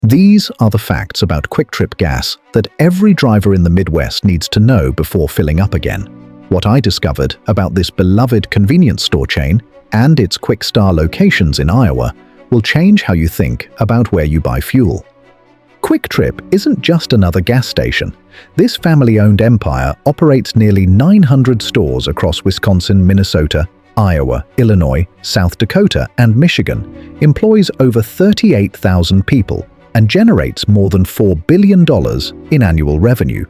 These are the facts about Kwik Trip gas that every driver in the Midwest needs to know before filling up again. What I discovered about this beloved convenience store chain and its quick star locations in Iowa will change how you think about where you buy fuel. Kwik Trip isn't just another gas station. This family-owned empire operates nearly 900 stores across Wisconsin, Minnesota, Iowa, Illinois, South Dakota, and Michigan, employs over 38,000 people, and generates more than $4 billion in annual revenue.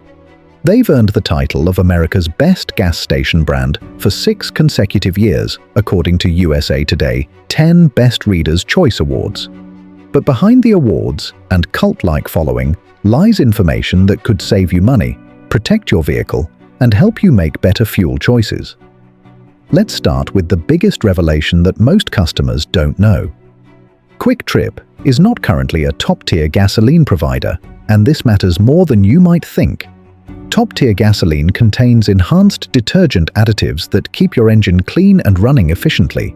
They've earned the title of America's best gas station brand for 6 consecutive years, according to USA Today 10 Best Readers' Choice Awards. But behind the awards and cult-like following lies information that could save you money, protect your vehicle, and help you make better fuel choices. Let's start with the biggest revelation that most customers don't know. Kwik Trip is not currently a top-tier gasoline provider, and this matters more than you might think. Top-tier gasoline contains enhanced detergent additives that keep your engine clean and running efficiently.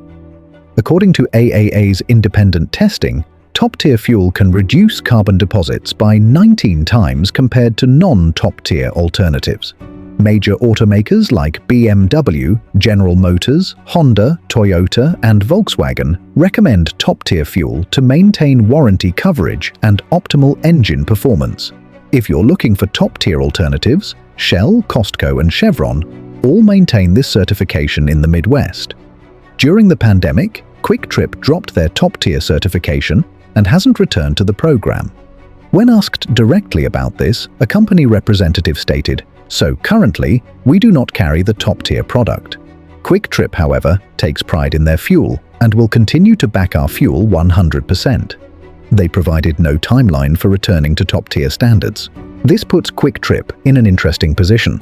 According to AAA's independent testing, top-tier fuel can reduce carbon deposits by 19 times compared to non-top-tier alternatives. Major automakers like BMW, General Motors, Honda, Toyota, and Volkswagen recommend top-tier fuel to maintain warranty coverage and optimal engine performance. If you're looking for top-tier alternatives, Shell, Costco, and Chevron all maintain this certification in the Midwest. During the pandemic, Kwik Trip dropped their top-tier certification and hasn't returned to the program. When asked directly about this, a company representative stated, "So currently, we do not carry the top-tier product. Kwik Trip, however, takes pride in their fuel and will continue to back our fuel 100%. They provided no timeline for returning to top-tier standards. This puts Kwik Trip in an interesting position.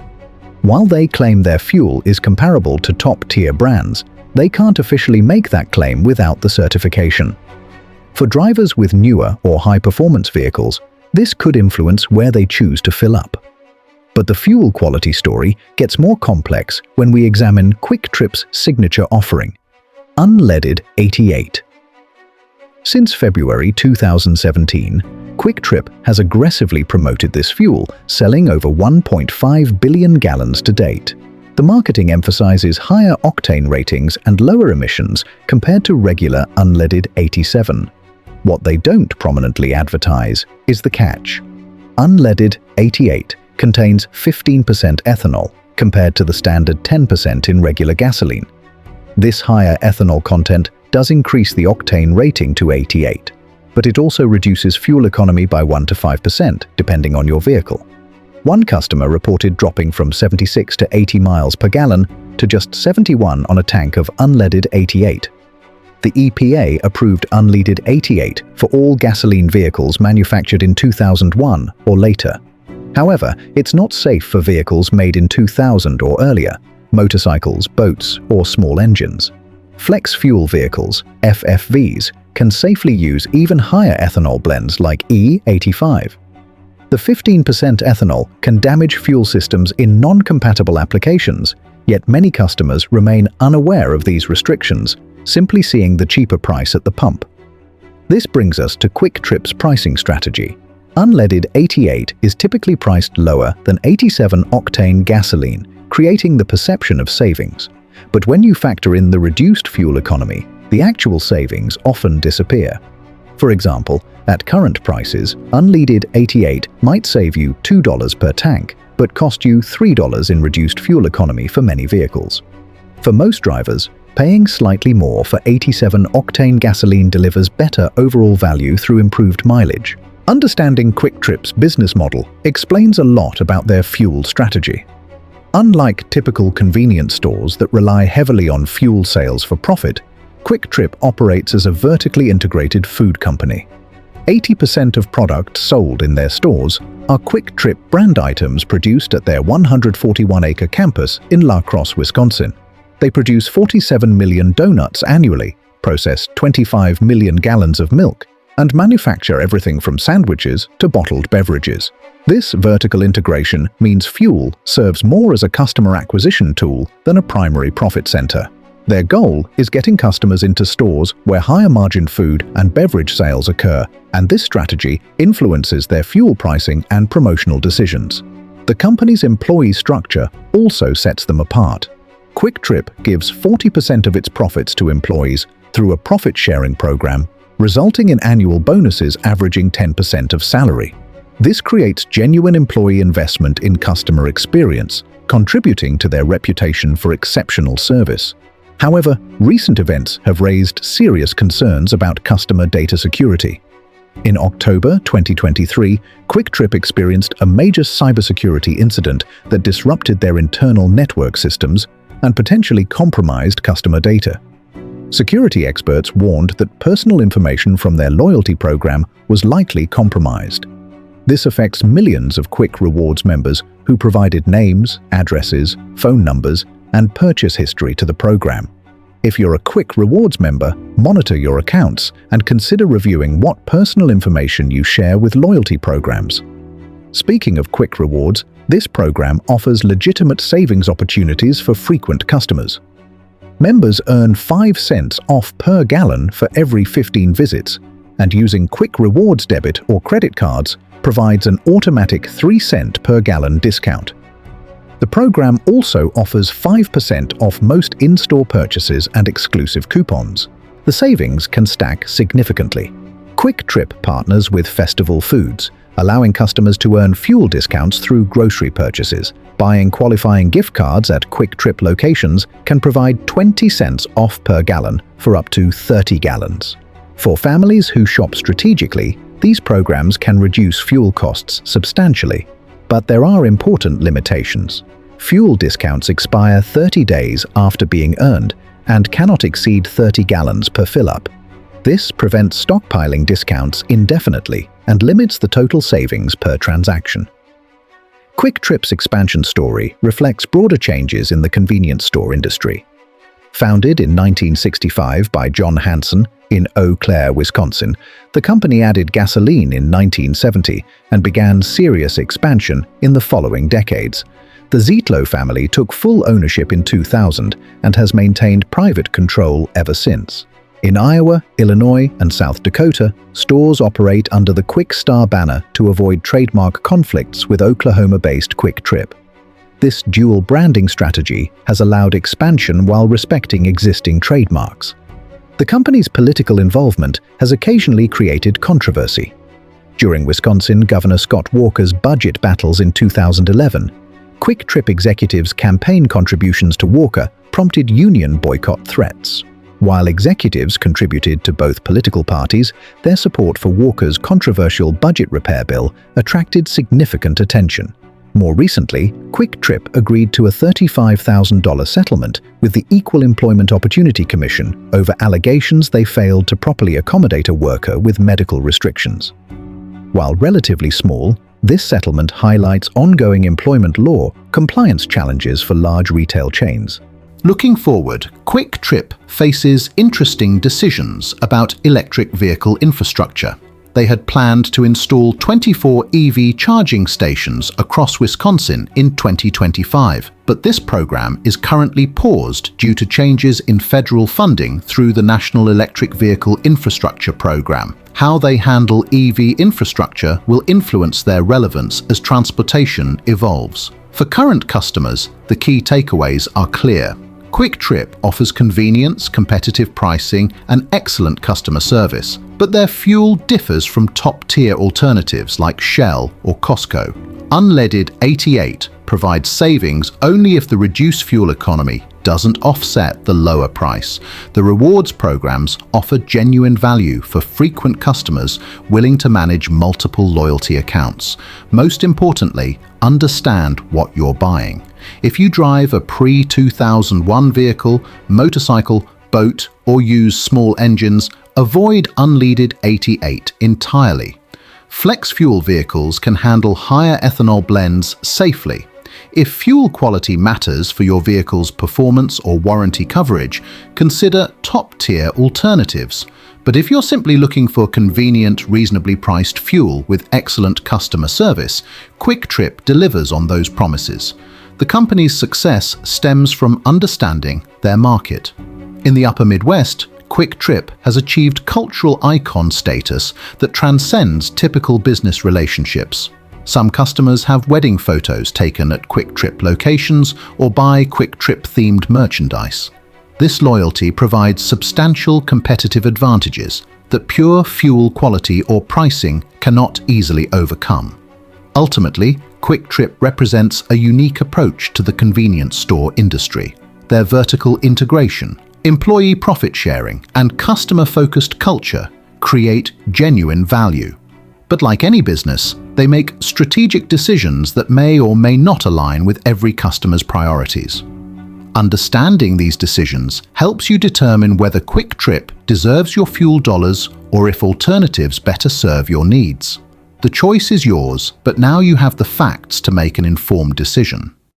While they claim their fuel is comparable to top-tier brands, they can't officially make that claim without the certification. For drivers with newer or high-performance vehicles, this could influence where they choose to fill up. But the fuel quality story gets more complex when we examine Kwik Trip's signature offering, Unleaded 88. Since February 2017, Kwik Trip has aggressively promoted this fuel, selling over 1.5 billion gallons to date. The marketing emphasizes higher octane ratings and lower emissions compared to regular Unleaded 87. What they don't prominently advertise is the catch. Unleaded 88 contains 15% ethanol, compared to the standard 10% in regular gasoline. This higher ethanol content does increase the octane rating to 88, but it also reduces fuel economy by 1 to 5%, depending on your vehicle. One customer reported dropping from 76 to 80 miles per gallon to just 71 on a tank of Unleaded 88. The EPA approved Unleaded 88 for all gasoline vehicles manufactured in 2001 or later. However, it's not safe for vehicles made in 2000 or earlier, motorcycles, boats, or small engines. Flex fuel vehicles, FFVs, can safely use even higher ethanol blends like E85. The 15% ethanol can damage fuel systems in non-compatible applications, yet many customers remain unaware of these restrictions, simply seeing the cheaper price at the pump. This brings us to Kwik Trip's pricing strategy. Unleaded 88 is typically priced lower than 87-octane gasoline, creating the perception of savings. But when you factor in the reduced fuel economy, the actual savings often disappear. For example, at current prices, Unleaded 88 might save you $2 per tank, but cost you $3 in reduced fuel economy for many vehicles. For most drivers, paying slightly more for 87-octane gasoline delivers better overall value through improved mileage. Understanding Kwik Trip's business model explains a lot about their fuel strategy. Unlike typical convenience stores that rely heavily on fuel sales for profit, Kwik Trip operates as a vertically integrated food company. 80% of products sold in their stores are Kwik Trip brand items produced at their 141-acre campus in La Crosse, Wisconsin. They produce 47 million donuts annually, process 25 million gallons of milk, and manufacture everything from sandwiches to bottled beverages. This vertical integration means fuel serves more as a customer acquisition tool than a primary profit center. Their goal is getting customers into stores where higher-margin food and beverage sales occur, and this strategy influences their fuel pricing and promotional decisions. The company's employee structure also sets them apart. Kwik Trip gives 40% of its profits to employees through a profit-sharing program, resulting in annual bonuses averaging 10% of salary. This creates genuine employee investment in customer experience, contributing to their reputation for exceptional service. However, recent events have raised serious concerns about customer data security. In October 2023, Kwik Trip experienced a major cybersecurity incident that disrupted their internal network systems and potentially compromised customer data. Security experts warned that personal information from their loyalty program was likely compromised. This affects millions of Kwik Rewards members who provided names, addresses, phone numbers, and purchase history to the program. If you're a Kwik Rewards member, monitor your accounts and consider reviewing what personal information you share with loyalty programs. Speaking of Kwik Rewards, this program offers legitimate savings opportunities for frequent customers. Members earn 5 cents off per gallon for every 15 visits, and using Kwik Rewards debit or credit cards provides an automatic 3 cent per gallon discount. The program also offers 5% off most in-store purchases and exclusive coupons. The savings can stack significantly. Kwik Trip partners with Festival Foods, allowing customers to earn fuel discounts through grocery purchases. Buying qualifying gift cards at Kwik Trip locations can provide 20 cents off per gallon for up to 30 gallons. For families who shop strategically, these programs can reduce fuel costs substantially. But there are important limitations. Fuel discounts expire 30 days after being earned and cannot exceed 30 gallons per fill-up. This prevents stockpiling discounts indefinitely and limits the total savings per transaction. Kwik Trip's expansion story reflects broader changes in the convenience store industry. Founded in 1965 by John Hanson in Eau Claire, Wisconsin, the company added gasoline in 1970 and began serious expansion in the following decades. The Zietlow family took full ownership in 2000 and has maintained private control ever since. In Iowa, Illinois, and South Dakota, stores operate under the Kwik Star banner to avoid trademark conflicts with Oklahoma-based Kwik Trip. This dual branding strategy has allowed expansion while respecting existing trademarks. The company's political involvement has occasionally created controversy. During Wisconsin Governor Scott Walker's budget battles in 2011, Kwik Trip executives' campaign contributions to Walker prompted union boycott threats. While executives contributed to both political parties, their support for Walker's controversial budget repair bill attracted significant attention. More recently, Kwik Trip agreed to a $35,000 settlement with the Equal Employment Opportunity Commission over allegations they failed to properly accommodate a worker with medical restrictions. While relatively small, this settlement highlights ongoing employment law compliance challenges for large retail chains. Looking forward, Kwik Trip faces interesting decisions about electric vehicle infrastructure. They had planned to install 24 EV charging stations across Wisconsin in 2025, but this program is currently paused due to changes in federal funding through the National Electric Vehicle Infrastructure Program. How they handle EV infrastructure will influence their relevance as transportation evolves. For current customers, the key takeaways are clear. Kwik Trip offers convenience, competitive pricing, and excellent customer service, but their fuel differs from top-tier alternatives like Shell or Costco. Unleaded 88 provides savings only if the reduced fuel economy doesn't offset the lower price. The rewards programs offer genuine value for frequent customers willing to manage multiple loyalty accounts. Most importantly, understand what you're buying. If you drive a pre-2001 vehicle, motorcycle, boat, or use small engines, avoid unleaded 88 entirely. Flex fuel vehicles can handle higher ethanol blends safely. If fuel quality matters for your vehicle's performance or warranty coverage, consider top-tier alternatives. But if you're simply looking for convenient, reasonably priced fuel with excellent customer service, Kwik Trip delivers on those promises. The company's success stems from understanding their market. In the upper Midwest, Kwik Trip has achieved cultural icon status that transcends typical business relationships. Some customers have wedding photos taken at Kwik Trip locations or buy Kwik Trip-themed merchandise. This loyalty provides substantial competitive advantages that pure fuel quality or pricing cannot easily overcome. Ultimately, Kwik Trip represents a unique approach to the convenience store industry. Their vertical integration, employee profit sharing, and customer-focused culture create genuine value. But like any business, they make strategic decisions that may or may not align with every customer's priorities. Understanding these decisions helps you determine whether Kwik Trip deserves your fuel dollars or if alternatives better serve your needs. The choice is yours, but now you have the facts to make an informed decision.